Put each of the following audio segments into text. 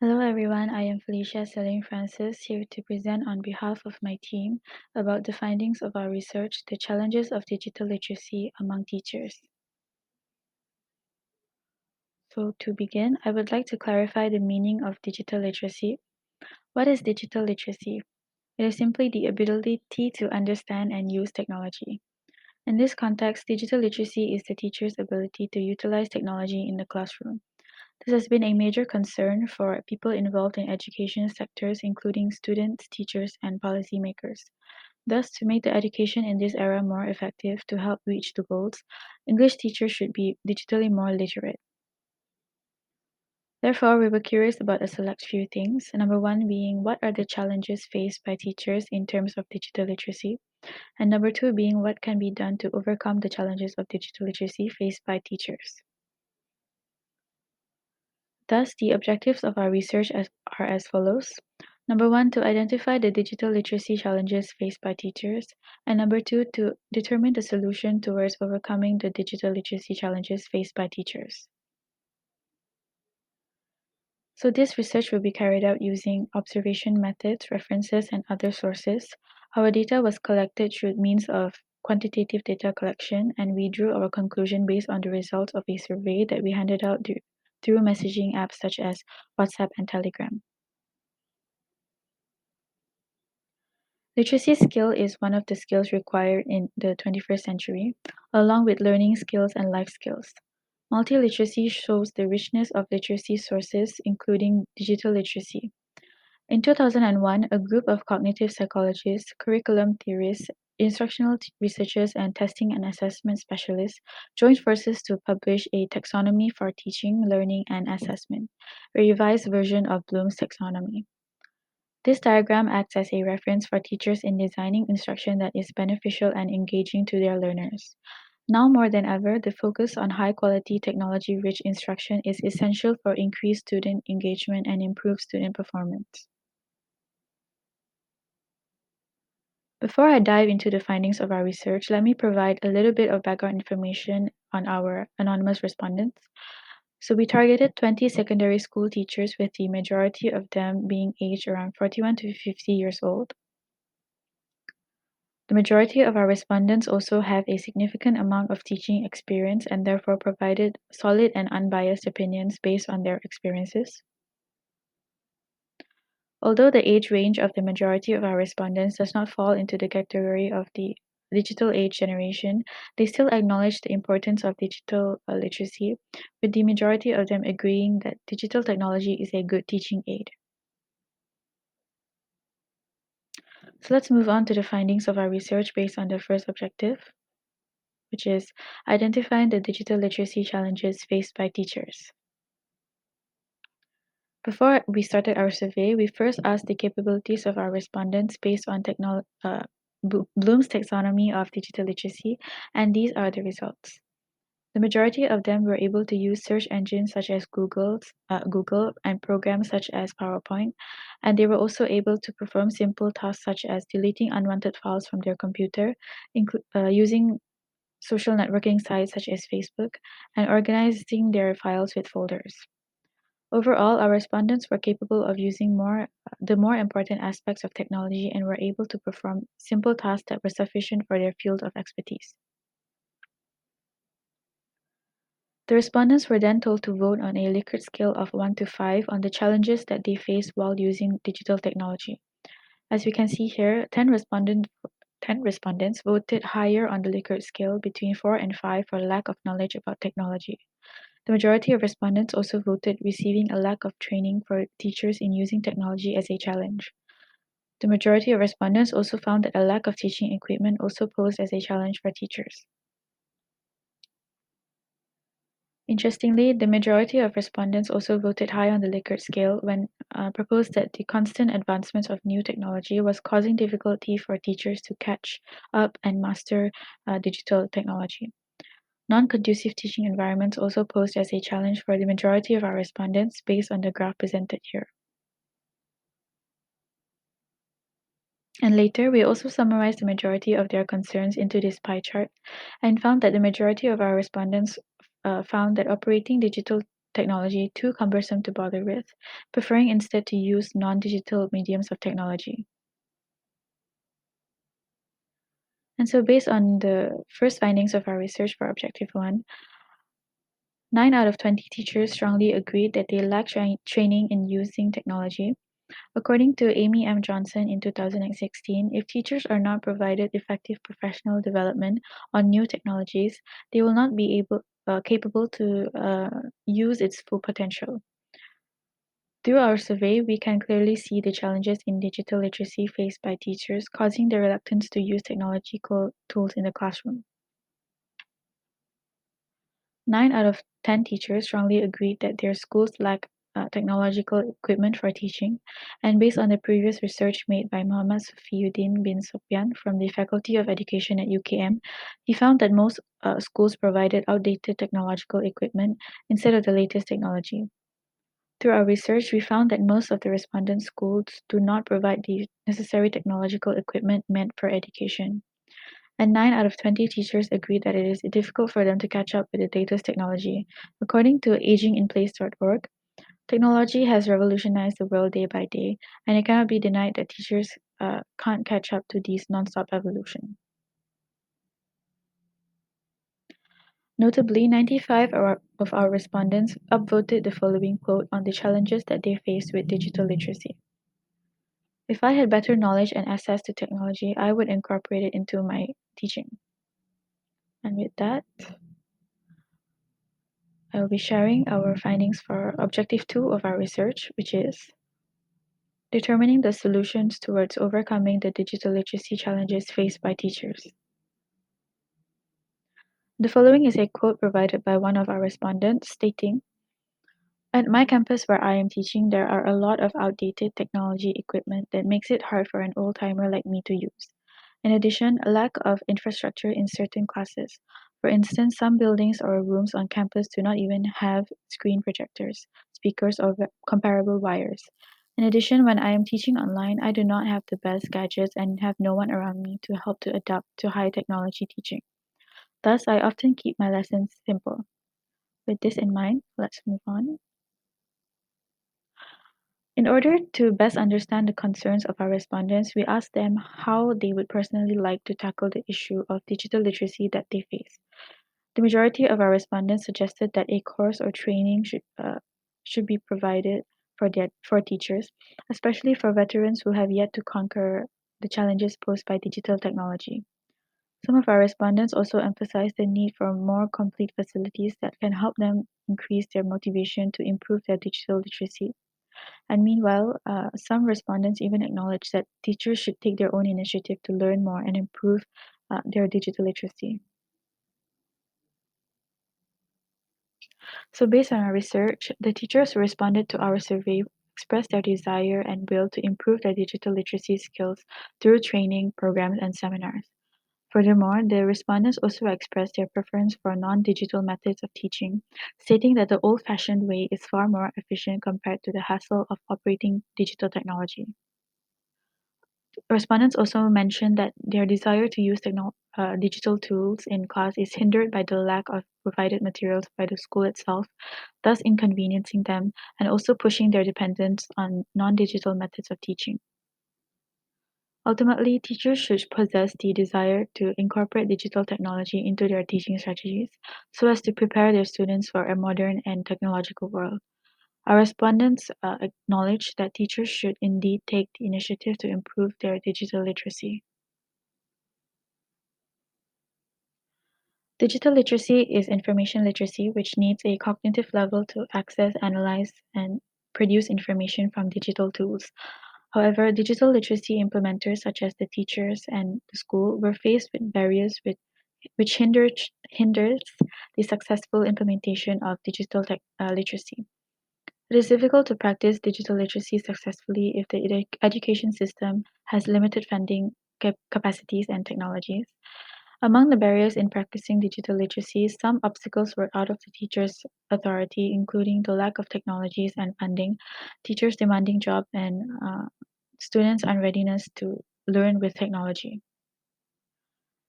Hello everyone, I am Felicia Celine Francis here to present on behalf of my team about the findings of our research, the challenges of digital literacy among teachers. So to begin, I would like to clarify the meaning of digital literacy. What is digital literacy? It is simply the ability to understand and use technology. In this context, digital literacy is the teacher's ability to utilize technology in the classroom. This has been a major concern for people involved in education sectors, including students, teachers, and policymakers. Thus, to make the education in this era more effective to help reach the goals, English teachers should be digitally more literate. Therefore, we were curious about a select few things. Number one being what are the challenges faced by teachers in terms of digital literacy? And number two being what can be done to overcome the challenges of digital literacy faced by teachers. Thus, the objectives of our research are as follows. Number one, to identify the digital literacy challenges faced by teachers. And number two, to determine the solution towards overcoming the digital literacy challenges faced by teachers. So this research will be carried out using observation methods, references, and other sources. Our data was collected through means of quantitative data collection, and we drew our conclusion based on the results of a survey that we handed out through messaging apps such as WhatsApp and Telegram. Literacy skill is one of the skills required in the 21st century, along with learning skills and life skills. Multiliteracy shows the richness of literacy sources, including digital literacy. In 2001, a group of cognitive psychologists, curriculum theorists, instructional researchers, and testing and assessment specialists joined forces to publish a taxonomy for teaching, learning, and assessment, a revised version of Bloom's taxonomy. This diagram acts as a reference for teachers in designing instruction that is beneficial and engaging to their learners. Now more than ever, the focus on high-quality technology-rich instruction is essential for increased student engagement and improved student performance. Before I dive into the findings of our research, let me provide a little bit of background information on our anonymous respondents. So we targeted 20 secondary school teachers, with the majority of them being aged around 41 to 50 years old. The majority of our respondents also have a significant amount of teaching experience and therefore provided solid and unbiased opinions based on their experiences. Although the age range of the majority of our respondents does not fall into the category of the digital age generation, they still acknowledge the importance of digital literacy, with the majority of them agreeing that digital technology is a good teaching aid. So let's move on to the findings of our research based on the first objective, which is identifying the digital literacy challenges faced by teachers. Before we started our survey, we first asked the capabilities of our respondents based on Bloom's taxonomy of digital literacy, and these are the results. The majority of them were able to use search engines such as Google and programs such as PowerPoint, and they were also able to perform simple tasks such as deleting unwanted files from their computer, using social networking sites such as Facebook, and organizing their files with folders. Overall, our respondents were capable of using the more important aspects of technology and were able to perform simple tasks that were sufficient for their field of expertise. The respondents were then told to vote on a Likert scale of 1 to 5 on the challenges that they faced while using digital technology. As we can see here, 10 respondents voted higher on the Likert scale, between 4 and 5, for lack of knowledge about technology. The majority of respondents also voted receiving a lack of training for teachers in using technology as a challenge. The majority of respondents also found that a lack of teaching equipment also posed as a challenge for teachers. Interestingly, the majority of respondents also voted high on the Likert scale when proposed that the constant advancements of new technology was causing difficulty for teachers to catch up and master digital technology. Non-conducive teaching environments also posed as a challenge for the majority of our respondents based on the graph presented here. And later, we also summarized the majority of their concerns into this pie chart and found that the majority of our respondents found that operating digital technology too cumbersome to bother with, preferring instead to use non-digital mediums of technology. And so based on the first findings of our research for Objective 1, 9 out of 20 teachers strongly agreed that they lack training in using technology. According to Amy M. Johnson in 2016, if teachers are not provided effective professional development on new technologies, they will not be capable to use its full potential. Through our survey, we can clearly see the challenges in digital literacy faced by teachers, causing their reluctance to use technological tools in the classroom. 9 out of 10 teachers strongly agreed that their schools lack technological equipment for teaching, and based on the previous research made by Muhammad Sufiuddin bin Sopyan from the Faculty of Education at UKM, he found that most schools provided outdated technological equipment instead of the latest technology. Through our research, we found that most of the respondent schools do not provide the necessary technological equipment meant for education. And 9 out of 20 teachers agree that it is difficult for them to catch up with the latest technology. According to aginginplace.org, technology has revolutionized the world day by day, and it cannot be denied that teachers can't catch up to this nonstop evolution. Notably, 95 of our respondents upvoted the following quote on the challenges that they face with digital literacy. If I had better knowledge and access to technology, I would incorporate it into my teaching. And with that, I will be sharing our findings for Objective 2 of our research, which is determining the solutions towards overcoming the digital literacy challenges faced by teachers. The following is a quote provided by one of our respondents stating, "At my campus where I am teaching, there are a lot of outdated technology equipment that makes it hard for an old-timer like me to use. In addition, a lack of infrastructure in certain classes. For instance, some buildings or rooms on campus do not even have screen projectors, speakers, or comparable wires. In addition, when I am teaching online, I do not have the best gadgets and have no one around me to help to adapt to high technology teaching. Thus, I often keep my lessons simple." With this in mind, let's move on. In order to best understand the concerns of our respondents, we asked them how they would personally like to tackle the issue of digital literacy that they face. The majority of our respondents suggested that a course or training should be provided for teachers, especially for veterans who have yet to conquer the challenges posed by digital technology. Some of our respondents also emphasized the need for more complete facilities that can help them increase their motivation to improve their digital literacy. And meanwhile, some respondents even acknowledged that teachers should take their own initiative to learn more and improve their digital literacy. So, based on our research, the teachers who responded to our survey expressed their desire and will to improve their digital literacy skills through training, programs, and seminars. Furthermore, the respondents also expressed their preference for non-digital methods of teaching, stating that the old-fashioned way is far more efficient compared to the hassle of operating digital technology. Respondents also mentioned that their desire to use digital tools in class is hindered by the lack of provided materials by the school itself, thus inconveniencing them and also pushing their dependence on non-digital methods of teaching. Ultimately, teachers should possess the desire to incorporate digital technology into their teaching strategies so as to prepare their students for a modern and technological world. Our respondents acknowledge that teachers should indeed take the initiative to improve their digital literacy. Digital literacy is information literacy, which needs a cognitive level to access, analyze, and produce information from digital tools. However, digital literacy implementers, such as the teachers and the school, were faced with barriers which hinders the successful implementation of digital literacy. It is difficult to practice digital literacy successfully if the education system has limited funding capacities and technologies. Among the barriers in practicing digital literacy, some obstacles were out of the teacher's authority, including the lack of technologies and funding, teachers' demanding job, and students' unreadiness to learn with technology.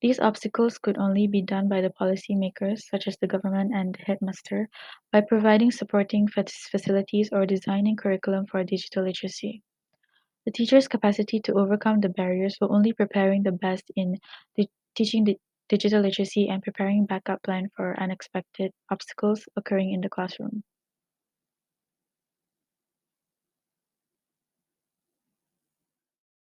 These obstacles could only be done by the policymakers, such as the government and the headmaster, by providing supporting facilities or designing curriculum for digital literacy. The teacher's capacity to overcome the barriers will only preparing the best in teaching digital literacy and preparing backup plan for unexpected obstacles occurring in the classroom.